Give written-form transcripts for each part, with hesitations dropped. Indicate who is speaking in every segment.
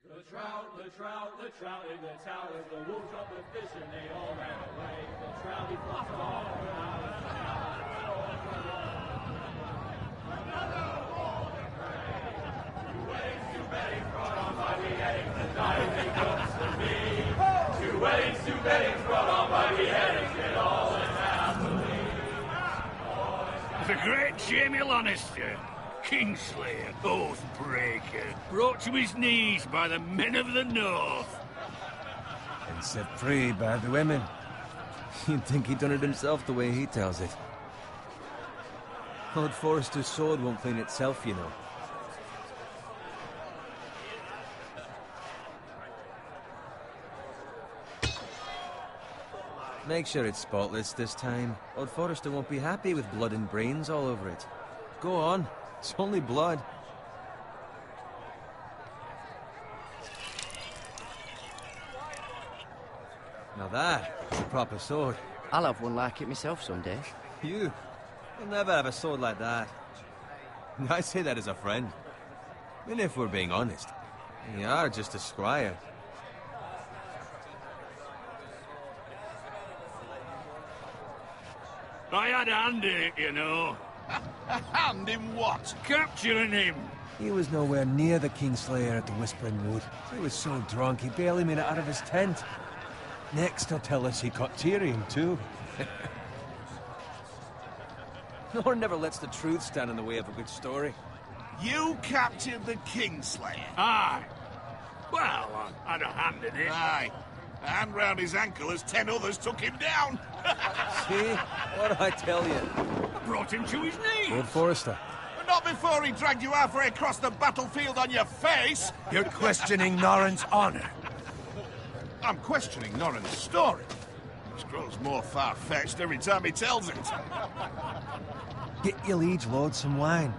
Speaker 1: The trout in the towers, the wolves dropped the fish and they all ran away. The trout he flopped all around. Another war to pray. Two weddings, two beddings brought on by beheadings, and diving comes to me. Two weddings, two beddings brought on by beheadings, and all is happily.
Speaker 2: The great Jamie Lannister, Kingslayer, Oathbreaker, brought to his knees by the men of the North.
Speaker 3: And set free by the women. You'd think he'd done it himself the way he tells it. Lord Forrester's sword won't clean itself, you know. Make sure it's spotless this time. Lord Forrester won't be happy with blood and brains all over it. Go on. It's only blood. Now that's a proper sword.
Speaker 4: I'll have one like it myself someday.
Speaker 3: You'll never have a sword like that. I say that as a friend. And if we're being honest, you are just a squire.
Speaker 2: I had a hand in it, you know.
Speaker 5: A hand in what?
Speaker 2: Capturing him.
Speaker 3: He was nowhere near the Kingslayer at the Whispering Wood. He was so drunk he barely made it out of his tent. Next he'll tell us he caught Tyrion too. Nor never lets the truth stand in the way of a good story.
Speaker 5: You captured the Kingslayer?
Speaker 2: Aye. Well, I had a hand in it.
Speaker 5: Aye. A hand round his ankle as 10 others took him down.
Speaker 3: See? What did I tell you?
Speaker 2: I brought him to his knees.
Speaker 3: Lord Forrester.
Speaker 5: But not before he dragged you halfway across the battlefield on your face.
Speaker 6: You're questioning Norrin's honor.
Speaker 5: I'm questioning Norrin's story. Which grows more far-fetched every time he tells it.
Speaker 3: Get your liege lord some wine.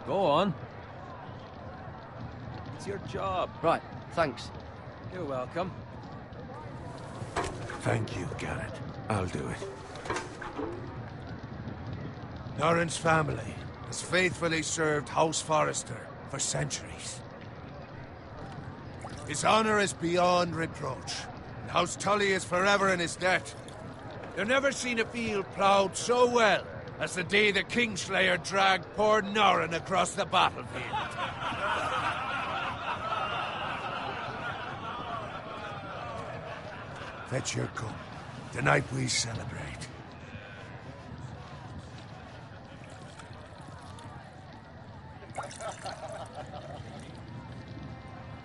Speaker 3: Go on. It's your job.
Speaker 4: Right, thanks.
Speaker 3: You're welcome.
Speaker 6: Thank you, Garrett. I'll do it. Norrin's family has faithfully served House Forrester for centuries. His honor is beyond reproach, and House Tully is forever in his debt. You've never seen a field ploughed so well as the day the Kingslayer dragged poor Norrin across the battlefield. Fetch your cup. Tonight we celebrate.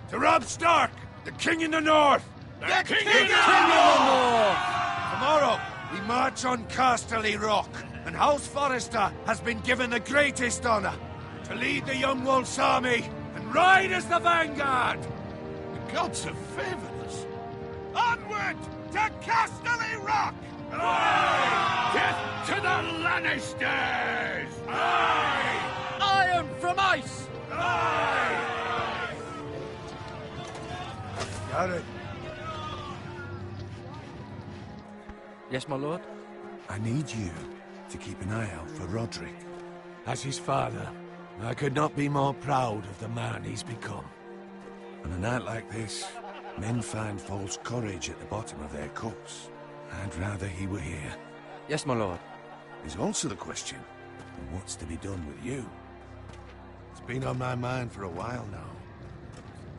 Speaker 6: To Robb Stark, the King in the North!
Speaker 5: The King in the
Speaker 6: North! Tomorrow, we march on Casterly Rock, and House Forrester has been given the greatest honor to lead the Young Wolf's army and ride as the vanguard!
Speaker 5: The gods have favored us. Onward to Casterly Rock!
Speaker 2: Aye! Death to the Lannisters! Aye!
Speaker 4: Iron from ice!
Speaker 2: Aye!
Speaker 6: Got it.
Speaker 4: Yes, my lord?
Speaker 6: I need you to keep an eye out for Roderick. As his father, I could not be more proud of the man he's become. On a night like this, men find false courage at the bottom of their cups. I'd rather he were here.
Speaker 4: Yes, my lord.
Speaker 6: There's also the question of what's to be done with you. It's been on my mind for a while now.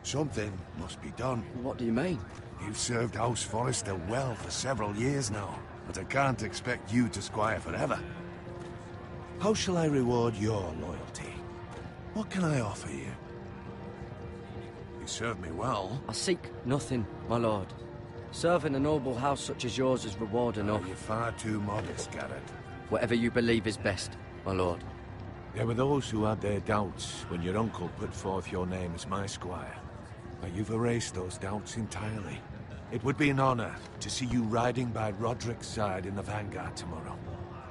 Speaker 6: Something must be done.
Speaker 4: What do you mean?
Speaker 6: You've served House Forrester well for several years now, but I can't expect you to squire forever. How shall I reward your loyalty? What can I offer you? You served me well.
Speaker 4: I seek nothing, my lord. Serving a noble house such as yours is reward enough.
Speaker 6: You're far too modest, Garrett.
Speaker 4: Whatever you believe is best, my lord.
Speaker 6: There were those who had their doubts when your uncle put forth your name as my squire. But you've erased those doubts entirely. It would be an honor to see you riding by Roderick's side in the vanguard tomorrow.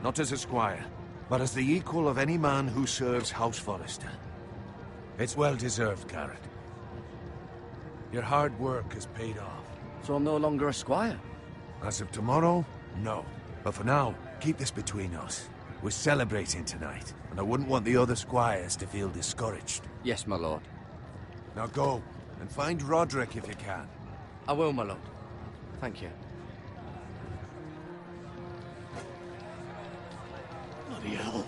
Speaker 6: Not as a squire, but as the equal of any man who serves House Forrester. It's well deserved, Garrett. Your hard work has paid off.
Speaker 4: So I'm no longer a squire?
Speaker 6: As of tomorrow, no. But for now, keep this between us. We're celebrating tonight, and I wouldn't want the other squires to feel discouraged.
Speaker 4: Yes, my lord.
Speaker 6: Now go, And find Roderick if you can.
Speaker 4: I will, my lord. Thank you.
Speaker 2: Bloody hell.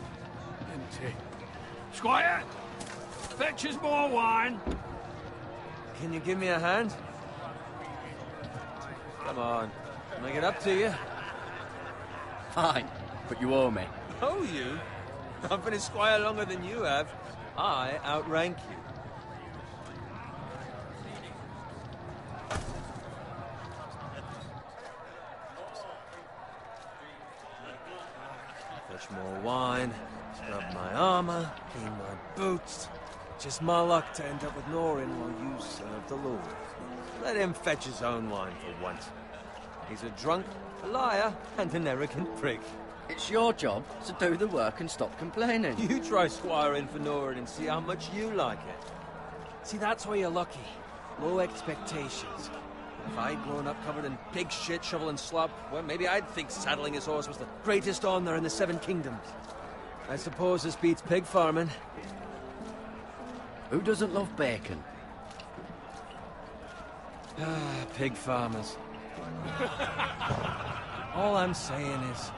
Speaker 2: Empty. Squire! Fetch us more wine.
Speaker 3: Can you give me a hand? Come on. Can I get up to you?
Speaker 4: Fine, but you owe me.
Speaker 3: Oh, you? I've been a squire longer than you have. I outrank you. Fetch more wine, scrub my armor, clean my boots. Just my luck to end up with Norin while you serve the Lord. Let him fetch his own wine for once. He's a drunk, a liar, and an arrogant prick.
Speaker 4: It's your job to do the work and stop complaining.
Speaker 3: You try squiring for Norin and see how much you like it. See, that's why you're lucky. Low expectations. If I'd grown up covered in pig shit, shovel and slop, well, maybe I'd think saddling his horse was the greatest honor in the Seven Kingdoms. I suppose this beats pig farming.
Speaker 4: Who doesn't love bacon?
Speaker 3: Ah, pig farmers. All I'm saying is,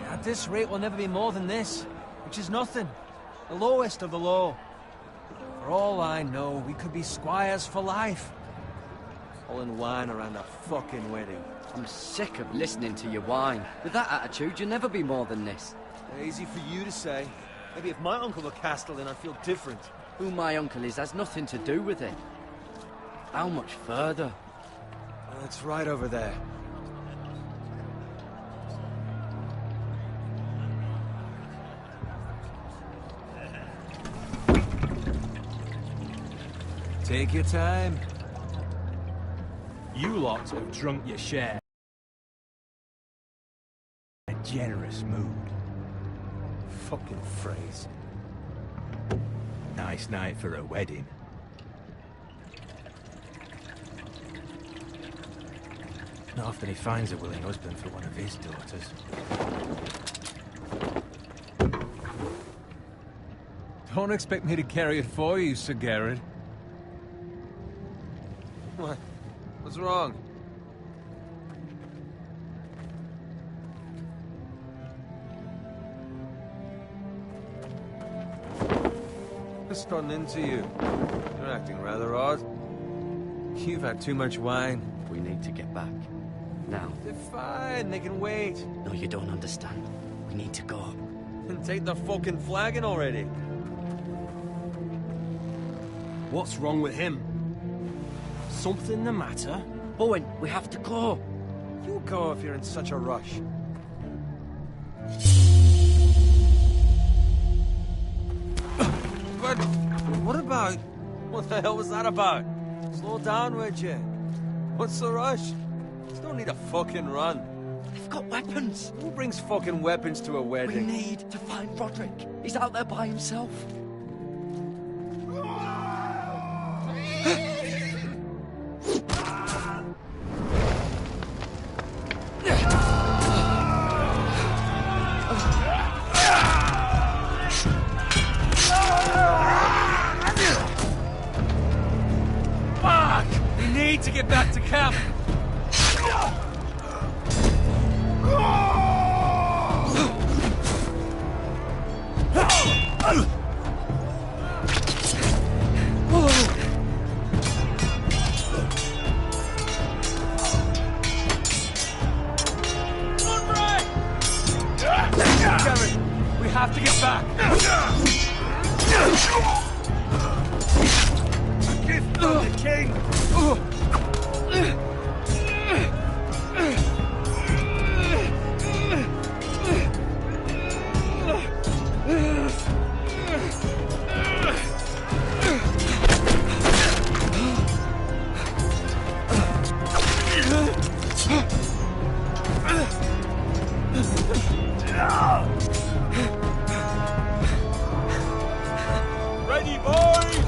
Speaker 3: at this rate we'll never be more than this, which is nothing. The lowest of the low. For all I know, we could be squires for life. Pulling wine around a fucking wedding.
Speaker 4: I'm sick of listening to your whine. With that attitude, you'll never be more than this.
Speaker 3: Easy for you to say. Maybe if my uncle were Castellan, I'd feel different.
Speaker 4: Who my uncle is has nothing to do with it. How much further?
Speaker 3: It's right over there. Take your time.
Speaker 7: You lot have drunk your share. A generous mood.
Speaker 3: Fucking phrase.
Speaker 7: Nice night for a wedding. Not often he finds a willing husband for one of his daughters.
Speaker 3: Don't expect me to carry it for you, Sir Garrett. What? What's wrong? Just gotten into you. You're acting rather odd. You've had too much wine.
Speaker 4: We need to get back. Now.
Speaker 3: They're fine, they can wait.
Speaker 4: No, you don't understand. We need to go.
Speaker 3: And take the fucking flagon already.
Speaker 7: What's wrong with him? Something the matter?
Speaker 4: Bowen, we have to go.
Speaker 3: You go if you're in such a rush. But what about... What the hell was that about? Slow down, would you? What's the rush? There's no need to fucking run.
Speaker 4: They've got weapons.
Speaker 3: Who brings fucking weapons to a
Speaker 4: We
Speaker 3: wedding?
Speaker 4: need to find Roderick. He's out there by himself.
Speaker 3: Fuck! We need to get back to camp. We have to get back. A gift from the king. Ready, boys!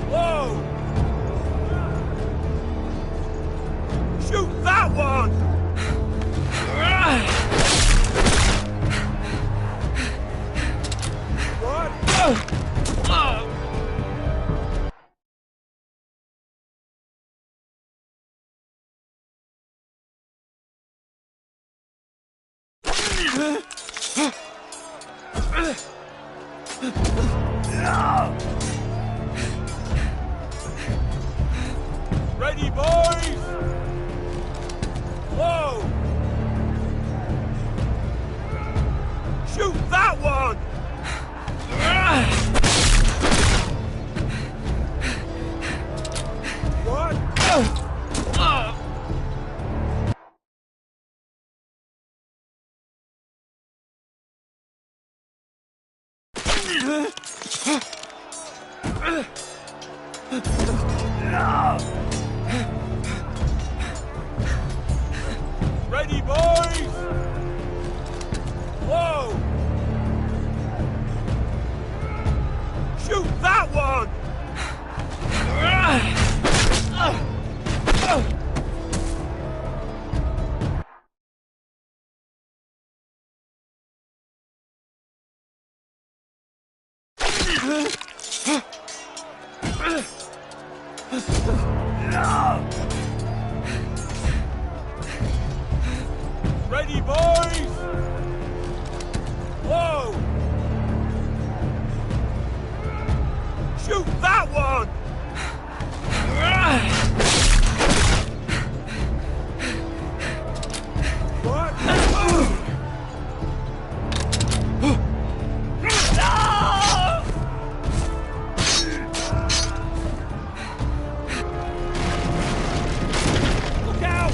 Speaker 3: Whoa! Shoot that one! What?
Speaker 1: Ready, boys? Whoa! Shoot that one! What? Ready, boys? Whoa! Shoot that one! Ready, boys? Whoa! Shoot that one! What? Look out!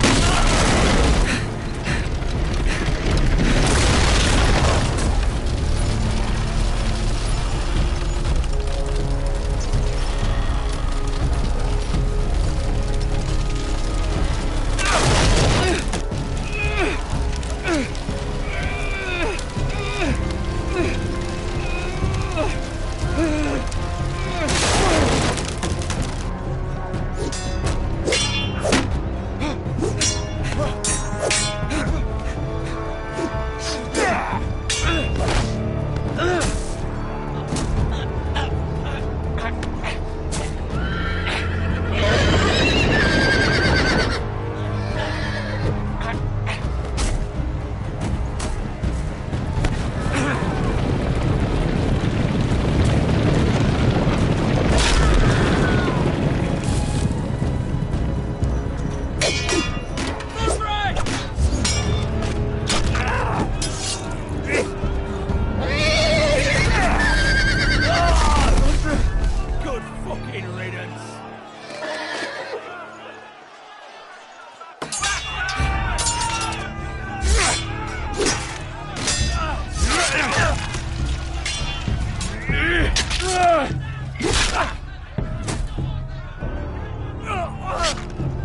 Speaker 1: Good fucking riddance.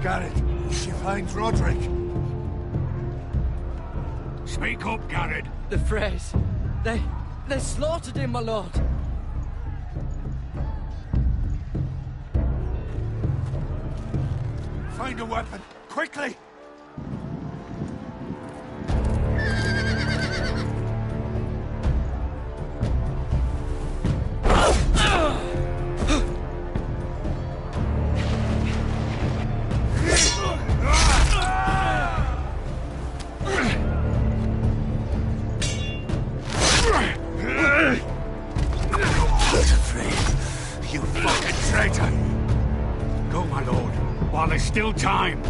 Speaker 6: Garrett, she finds Roderick.
Speaker 2: Speak up, Garrett.
Speaker 4: The Freys. They slaughtered him, my lord.
Speaker 6: Find a weapon, quickly! You fucking traitor!
Speaker 2: Go, my lord, while there's still time.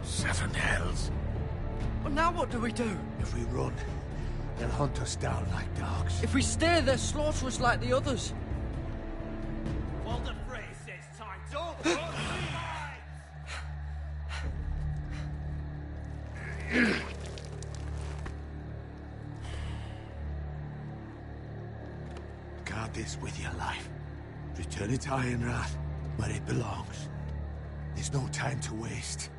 Speaker 6: Seven hells.
Speaker 4: Well, now what do we do?
Speaker 6: If we run, they'll hunt us down like dogs.
Speaker 4: If we stay, they'll slaughter us like the others.
Speaker 1: Well, the phrase says time's up.
Speaker 6: Guard this with your life. Return it to Ironrath, where it belongs. There's no time to waste.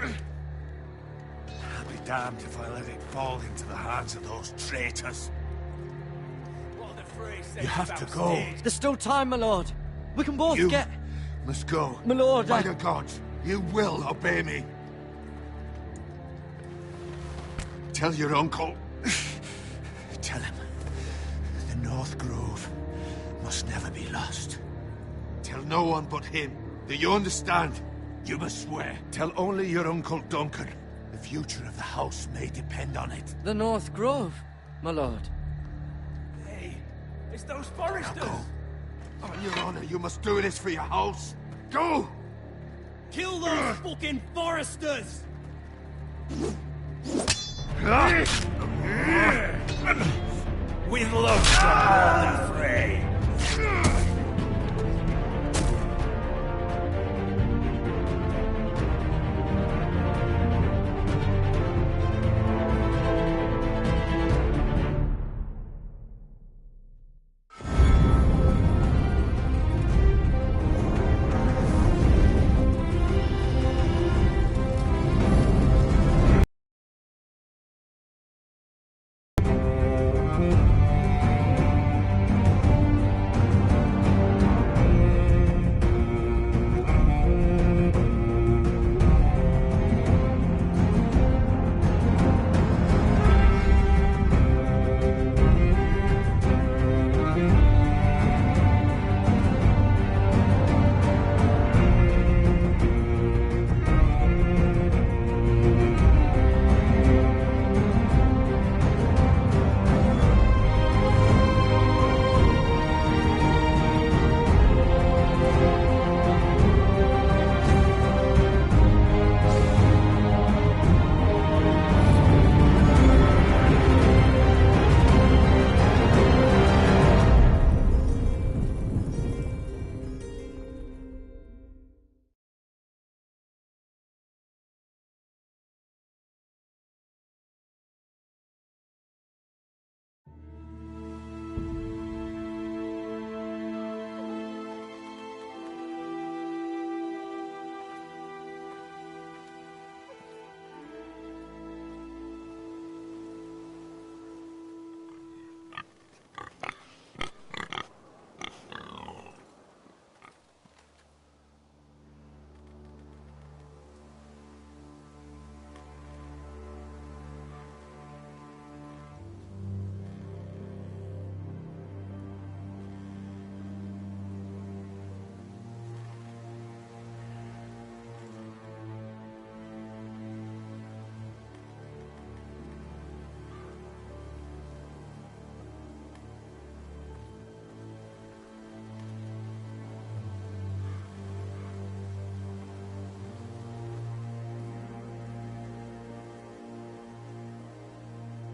Speaker 6: I'll be damned if I let it fall into the hands of those traitors.
Speaker 1: Well, the phrase says
Speaker 6: You have
Speaker 1: about
Speaker 6: to go.
Speaker 1: stage.
Speaker 4: There's still time, my lord. We can both
Speaker 6: You
Speaker 4: get...
Speaker 6: must go.
Speaker 4: My lord,
Speaker 6: By the gods, you will obey me. Tell your uncle. Tell him North Grove must never be lost. Tell no one but him. Do you understand? You must swear. Tell only your Uncle Duncan. The future of the house may depend on it.
Speaker 4: The North Grove, my lord.
Speaker 6: Hey, it's those foresters! Go. On your honor, you must do this for your house. Go!
Speaker 7: Kill those fucking foresters!
Speaker 2: With love from all and Frey.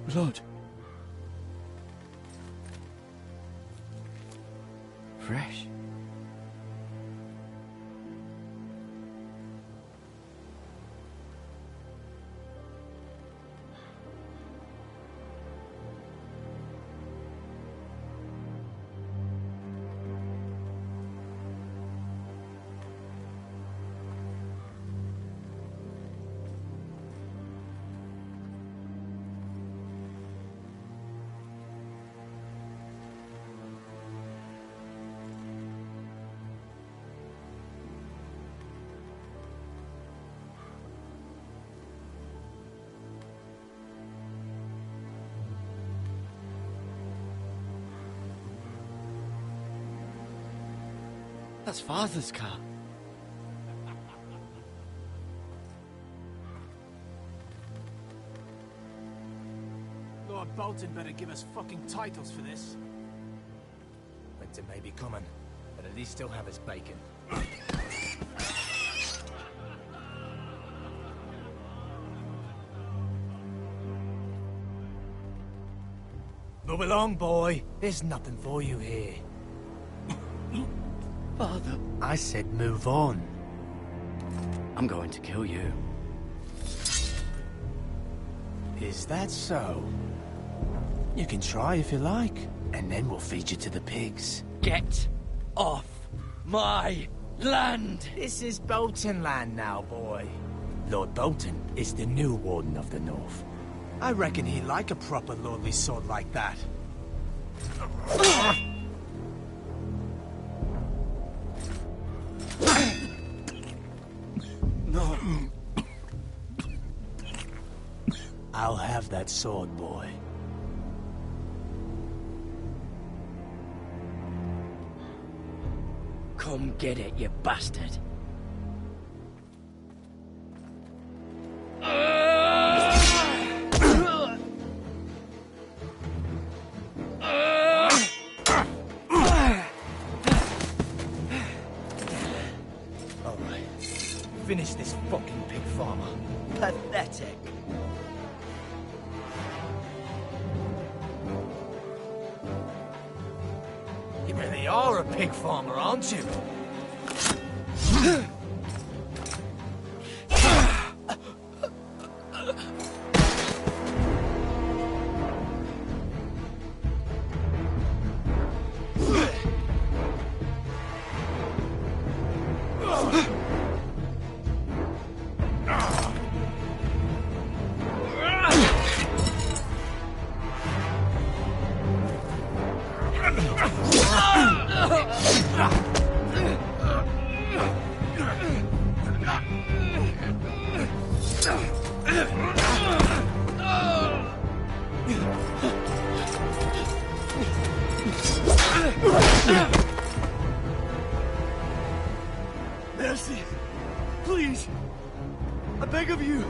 Speaker 4: Blood. Fresh. That's Father's car.
Speaker 8: Lord Bolton better give us fucking titles for this.
Speaker 9: Winter may be coming, but at least still have his bacon. Move along, boy. There's nothing for you here.
Speaker 4: Father.
Speaker 9: I said move on.
Speaker 4: I'm going to kill you.
Speaker 9: Is that so? You can try if you like, and then we'll feed you to the pigs.
Speaker 4: Get off my land!
Speaker 9: This is Bolton land now, boy. Lord Bolton is the new Warden of the North. I reckon he'd like a proper lordly sword like that.
Speaker 4: No.
Speaker 9: I'll have that sword, boy.
Speaker 4: Come get it, you bastard.
Speaker 9: Alright. Finish this fucking pig farmer. Pathetic. You really are a pig farmer, aren't you?
Speaker 8: Mercy! Please! I beg of you!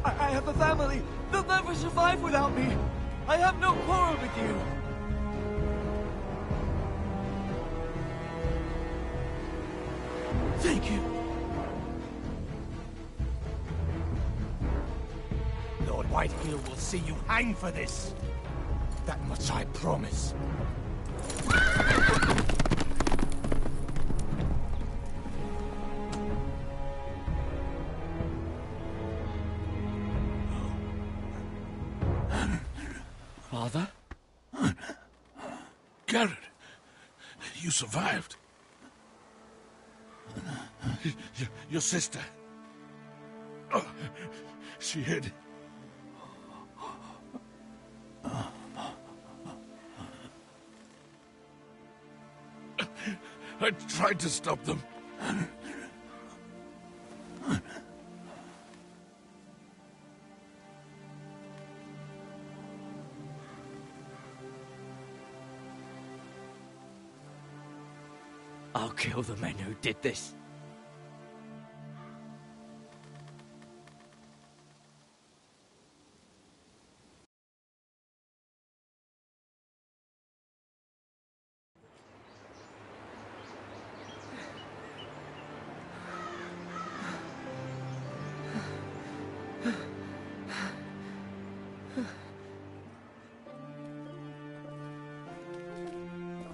Speaker 8: I have a family! They'll never survive without me! I have no quarrel with you! Thank you!
Speaker 9: Lord Whitehill will see you hang for this. That much I promise.
Speaker 4: Father?
Speaker 5: Garrett, you survived. Your sister. Oh, she hid. I tried to stop them.
Speaker 4: I'll kill the men who did this.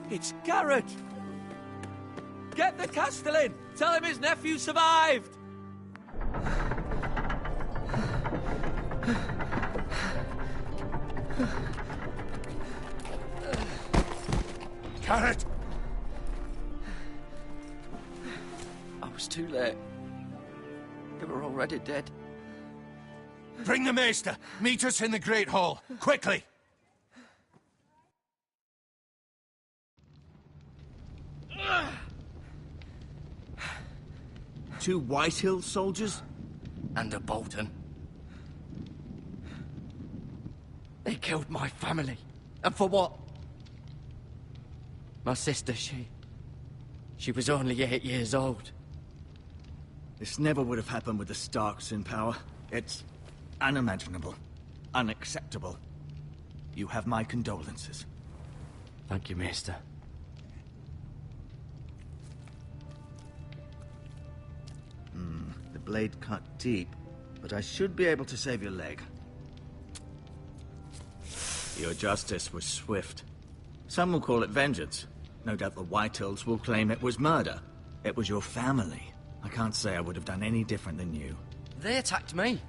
Speaker 3: It's Garrett! Get the Castellan! Tell him his nephew survived!
Speaker 5: Garrett!
Speaker 4: I was too late. They were already dead.
Speaker 6: Bring the Maester! Meet us in the Great Hall! Quickly!
Speaker 8: Two Whitehill soldiers?
Speaker 4: And a Bolton. They killed my family. And for what? My sister, she was only 8 years old.
Speaker 8: This never would have happened with the Starks in power. It's unimaginable. Unacceptable. You have my condolences.
Speaker 4: Thank you, Maester.
Speaker 8: The blade cut deep, but I should be able to save your leg. Your justice was swift. Some will call it vengeance. No doubt the Whitehills will claim it was murder. It was your family. I can't say I would have done any different than you.
Speaker 4: They attacked me.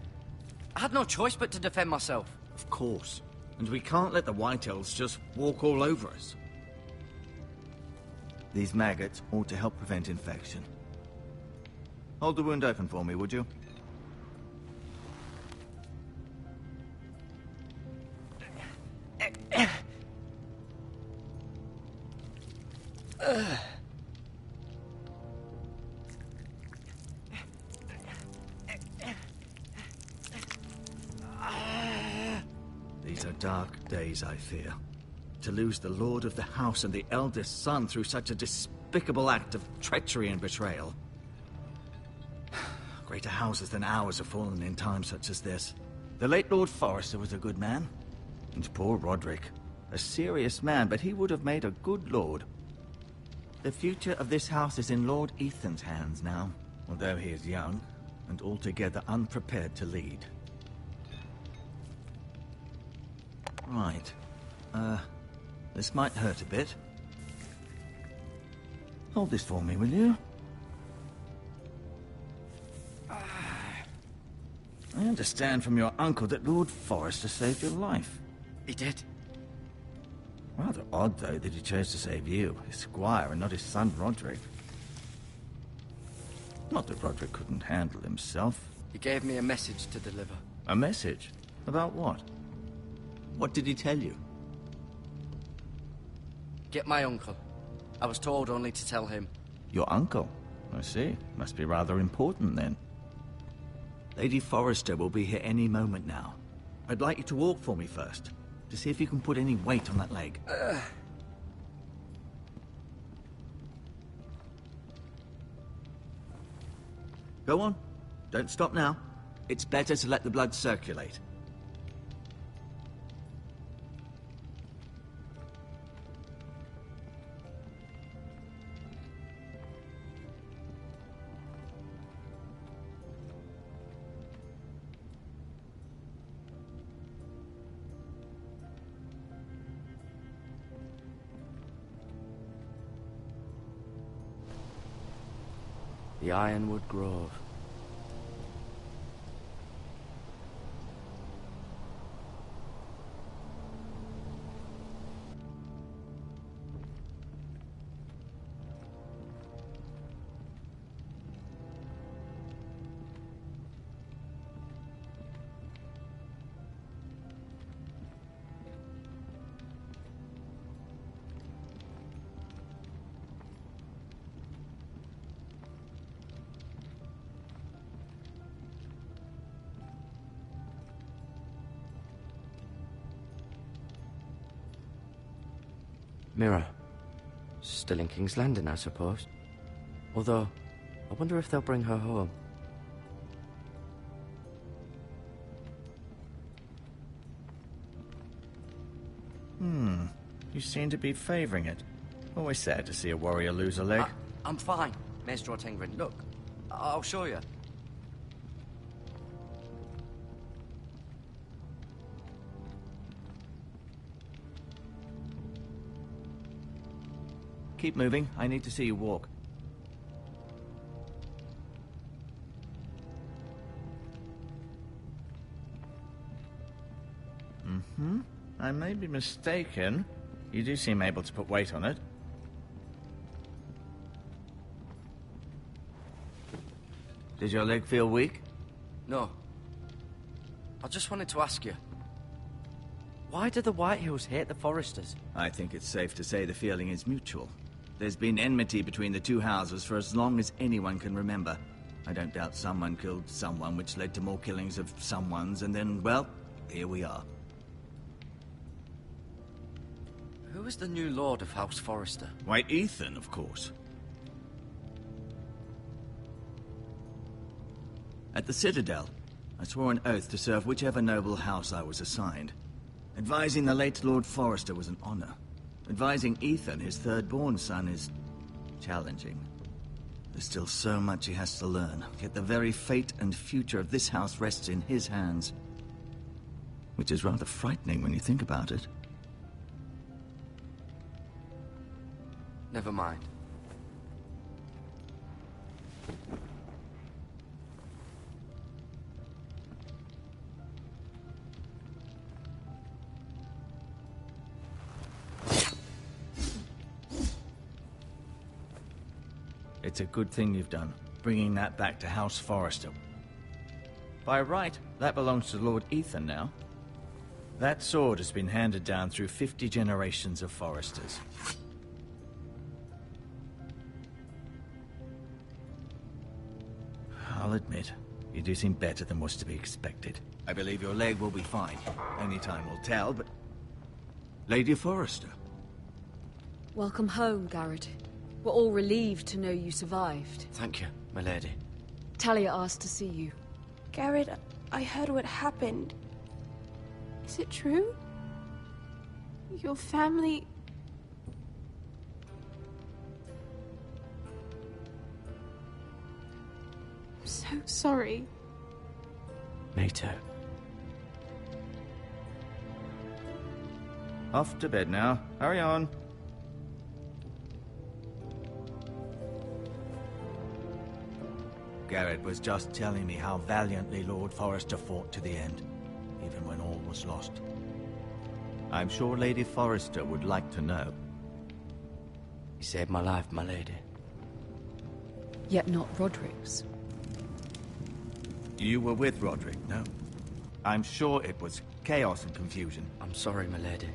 Speaker 4: I had no choice but to defend myself.
Speaker 8: Of course. And we can't let the Whitehills just walk all over us. These maggots ought to help prevent infection. Hold the wound open for me, would you? These are dark days, I fear. To lose the lord of the house and the eldest son through such a despicable act of treachery and betrayal. Greater houses than ours have fallen in times such as this. The late Lord Forrester was a good man. And poor Roderick. A serious man, but he would have made a good lord. The future of this house is in Lord Ethan's hands now, although he is young and altogether unprepared to lead. Right. This might hurt a bit. Hold this for me, will you? I understand from your uncle that Lord Forrester saved your life.
Speaker 4: He did.
Speaker 8: Rather odd, though, that he chose to save you, his squire, and not his son Roderick. Not that Roderick couldn't handle himself.
Speaker 4: He gave me a message to deliver.
Speaker 8: A message? About what? What did he tell you?
Speaker 4: Get my uncle. I was told only to tell him.
Speaker 8: Your uncle? I see. Must be rather important, then. Lady Forrester will be here any moment now. I'd like you to walk for me first, to see if you can put any weight on that leg. Go on. Don't stop now. It's better to let the blood circulate.
Speaker 4: The Ironwood Grove. Mirror. Still in King's Landing, I suppose. Although, I wonder if they'll bring her home.
Speaker 8: You seem to be favouring it. Always sad to see a warrior lose a leg.
Speaker 4: I'm fine, Maestro Tengrin. Look, I'll show you.
Speaker 8: Keep moving. I need to see you walk. I may be mistaken. You do seem able to put weight on it. Did your leg feel weak?
Speaker 4: No. I just wanted to ask you. Why do the Whitehills hate the Forresters?
Speaker 8: I think it's safe to say the feeling is mutual. There's been enmity between the two houses for as long as anyone can remember. I don't doubt someone killed someone, which led to more killings of someones, and then, well, here we are.
Speaker 4: Who is the new Lord of House Forrester?
Speaker 8: White Ethan, of course. At the Citadel, I swore an oath to serve whichever noble house I was assigned. Advising the late Lord Forrester was an honor. Advising Ethan, his third-born son, is challenging. There's still so much he has to learn, yet the very fate and future of this house rests in his hands. Which is rather frightening when you think about it.
Speaker 4: Never mind.
Speaker 8: It's a good thing you've done, bringing that back to House Forrester. By right, that belongs to Lord Ethan now. That sword has been handed down through 50 generations of Forresters. I'll admit, you do seem better than was to be expected. I believe your leg will be fine. Only time will tell, but... Lady Forrester.
Speaker 10: Welcome home, Garrett. We're all relieved to know you survived.
Speaker 4: Thank you, my lady.
Speaker 10: Talia asked to see you.
Speaker 11: Garrett, I heard what happened. Is it true? Your family... I'm so sorry.
Speaker 4: Me too.
Speaker 8: Off to bed now. Hurry on. Garrett was just telling me how valiantly Lord Forrester fought to the end, even when all was lost. I'm sure Lady Forrester would like to know.
Speaker 4: He saved my life, my lady.
Speaker 10: Yet not Roderick's.
Speaker 8: You were with Roderick, no? I'm sure it was chaos and confusion.
Speaker 4: I'm sorry, my lady.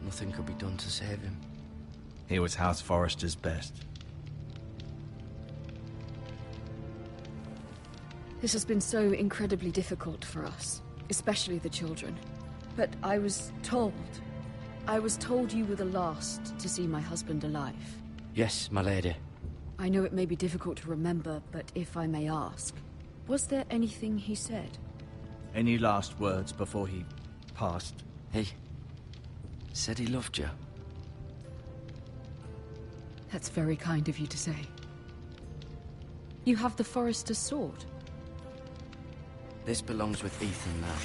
Speaker 4: Nothing could be done to save him.
Speaker 8: He was House Forrester's best.
Speaker 10: This has been so incredibly difficult for us, especially the children. But I was told you were the last to see my husband alive.
Speaker 4: Yes, my lady.
Speaker 10: I know it may be difficult to remember, but if I may ask, was there anything he said?
Speaker 8: Any last words before he passed?
Speaker 4: He said he loved you.
Speaker 10: That's very kind of you to say. You have the Forrester's sword.
Speaker 4: This belongs with Ethan now.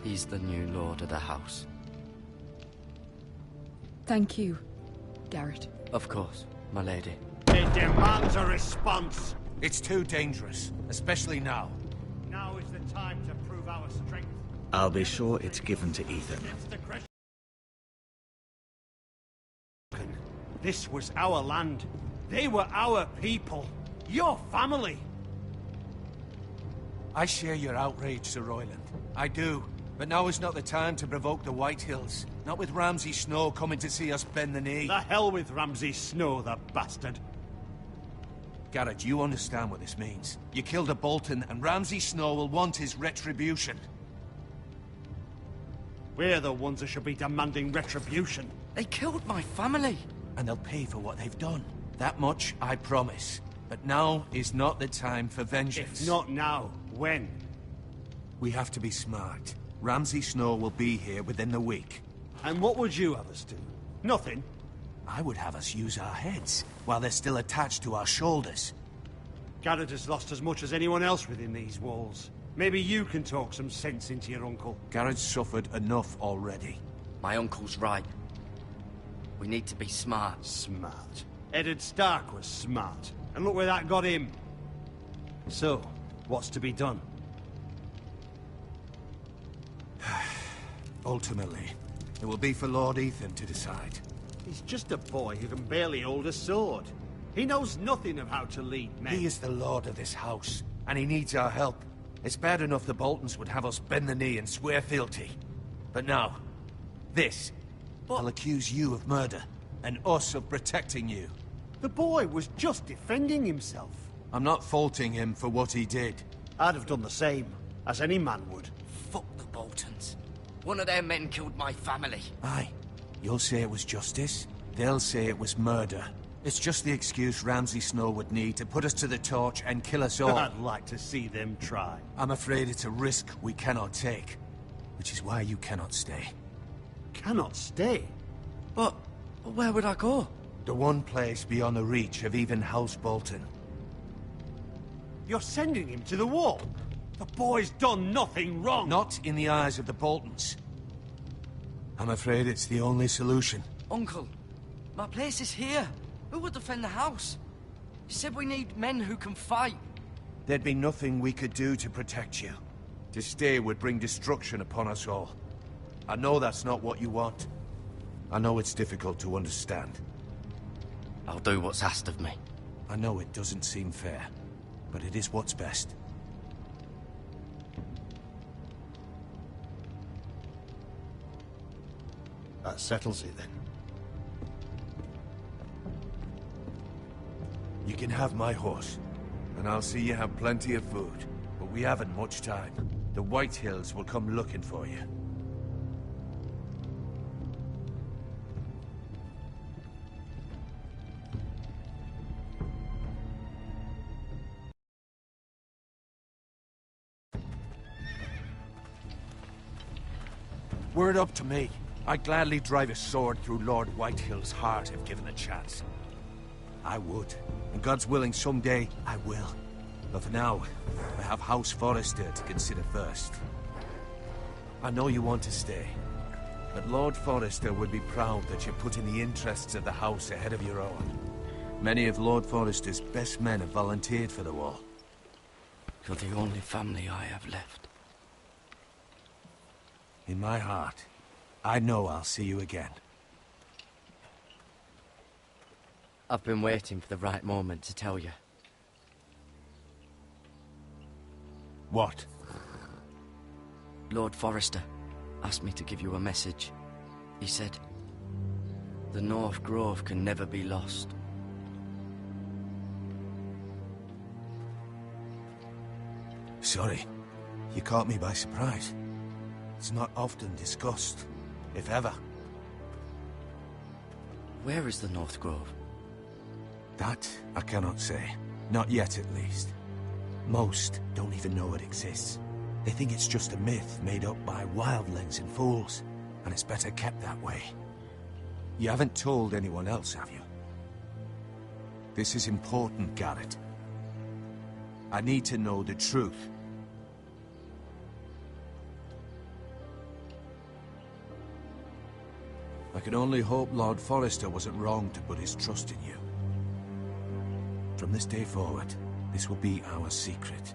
Speaker 4: He's the new lord of the house.
Speaker 10: Thank you, Garrett.
Speaker 4: Of course, my lady.
Speaker 12: It demands a response.
Speaker 6: It's too dangerous, especially now.
Speaker 12: Now is the time to prove our strength.
Speaker 8: I'll be sure it's given to Ethan.
Speaker 12: This was our land. They were our people. Your family.
Speaker 6: I share your outrage, Sir Royland. I do. But now is not the time to provoke the White Hills. Not with Ramsay Snow coming to see us bend the knee.
Speaker 12: The hell with Ramsay Snow, the bastard.
Speaker 6: Garrett, you understand what this means. You killed a Bolton, and Ramsay Snow will want his retribution.
Speaker 12: We're the ones that should be demanding retribution.
Speaker 4: They killed my family.
Speaker 6: And they'll pay for what they've done. That much, I promise. But now is not the time for vengeance.
Speaker 12: If not now, when?
Speaker 6: We have to be smart. Ramsay Snow will be here within the week.
Speaker 12: And what would you have us do? Nothing?
Speaker 6: I would have us use our heads, while they're still attached to our shoulders.
Speaker 12: Garrett has lost as much as anyone else within these walls. Maybe you can talk some sense into your uncle.
Speaker 6: Garrett's suffered enough already.
Speaker 4: My uncle's right. We need to be smart.
Speaker 12: Smart. Eddard Stark was smart. And look where that got him. So, what's to be done?
Speaker 6: Ultimately, it will be for Lord Ethan to decide.
Speaker 12: He's just a boy who can barely hold a sword. He knows nothing of how to lead men.
Speaker 6: He is the lord of this house, and he needs our help. It's bad enough the Boltons would have us bend the knee and swear fealty. But now, this. I'll accuse you of murder, and us of protecting you.
Speaker 12: The boy was just defending himself.
Speaker 6: I'm not faulting him for what he did.
Speaker 12: I'd have done the same, as any man would.
Speaker 4: Fuck the Boltons. One of their men killed my family.
Speaker 6: Aye. You'll say it was justice. They'll say it was murder. It's just the excuse Ramsay Snow would need to put us to the torch and kill us all.
Speaker 12: I'd like to see them try.
Speaker 6: I'm afraid it's a risk we cannot take. Which is why you cannot stay.
Speaker 12: Cannot stay?
Speaker 4: But where would I go?
Speaker 6: The one place beyond the reach of even House Bolton.
Speaker 12: You're sending him to the wall? The boy's done nothing wrong!
Speaker 6: Not in the eyes of the Boltons. I'm afraid it's the only solution.
Speaker 4: Uncle, my place is here. Who would defend the house? You said we need men who can fight.
Speaker 6: There'd be nothing we could do to protect you. To stay would bring destruction upon us all. I know that's not what you want. I know it's difficult to understand.
Speaker 4: I'll do what's asked of me.
Speaker 6: I know it doesn't seem fair, but it is what's best.
Speaker 12: That settles it, then.
Speaker 6: You can have my horse, and I'll see you have plenty of food. But we haven't much time. The White Hills will come looking for you. Were it up to me, I'd gladly drive a sword through Lord Whitehill's heart if given the chance. I would. And God's willing, someday I will. But for now, I have House Forrester to consider first. I know you want to stay, but Lord Forrester would be proud that you're putting the interests of the house ahead of your own. Many of Lord Forrester's best men have volunteered for the war.
Speaker 4: You're the only family I have left.
Speaker 6: In my heart, I know I'll see you again.
Speaker 4: I've been waiting for the right moment to tell you.
Speaker 6: What?
Speaker 4: Lord Forrester asked me to give you a message. He said, the North Grove can never be lost.
Speaker 6: Sorry, you caught me by surprise. It's not often discussed, if ever.
Speaker 4: Where is the North Grove?
Speaker 6: That I cannot say. Not yet, at least. Most don't even know it exists. They think it's just a myth made up by wildlings and fools, and it's better kept that way. You haven't told anyone else, have you? This is important, Garrett. I need to know the truth. I can only hope Lord Forrester wasn't wrong to put his trust in you. From this day forward, this will be our secret.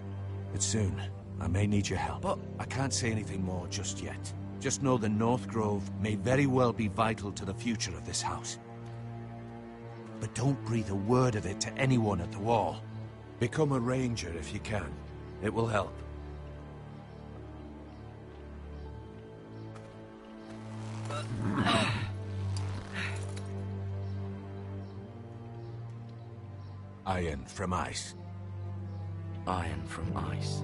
Speaker 6: But soon, I may need your help. But I can't say anything more just yet. Just know the North Grove may very well be vital to the future of this house. But don't breathe a word of it to anyone at the wall. Become a ranger if you can. It will help. Iron from ice.
Speaker 4: Iron from ice.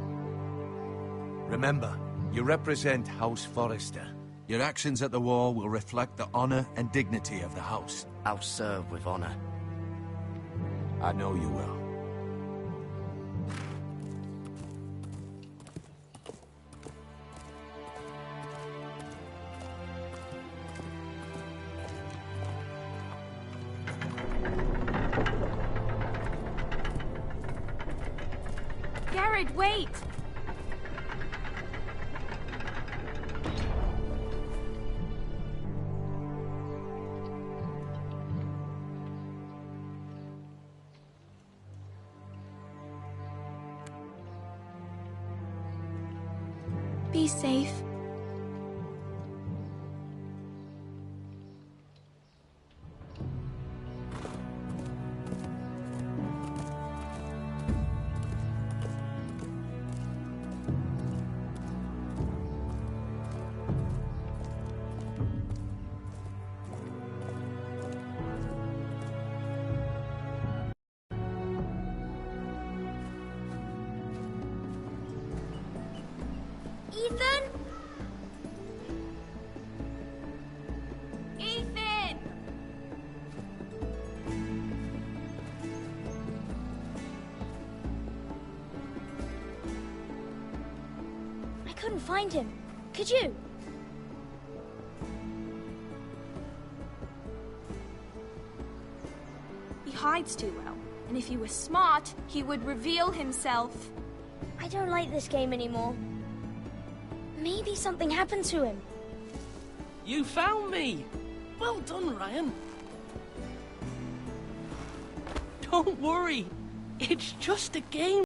Speaker 6: Remember, you represent House Forrester. Your actions at the war will reflect the honor and dignity of the house.
Speaker 4: I'll serve with honor.
Speaker 6: I know you will.
Speaker 11: Garrett, wait! Be safe.
Speaker 13: Ethan? Ethan! I couldn't find him. Could you?
Speaker 11: He hides too well, and if he was smart, he would reveal himself.
Speaker 13: I don't like this game anymore. Maybe something happened to him.
Speaker 14: You found me! Well done, Ryan. Don't worry. It's just a game.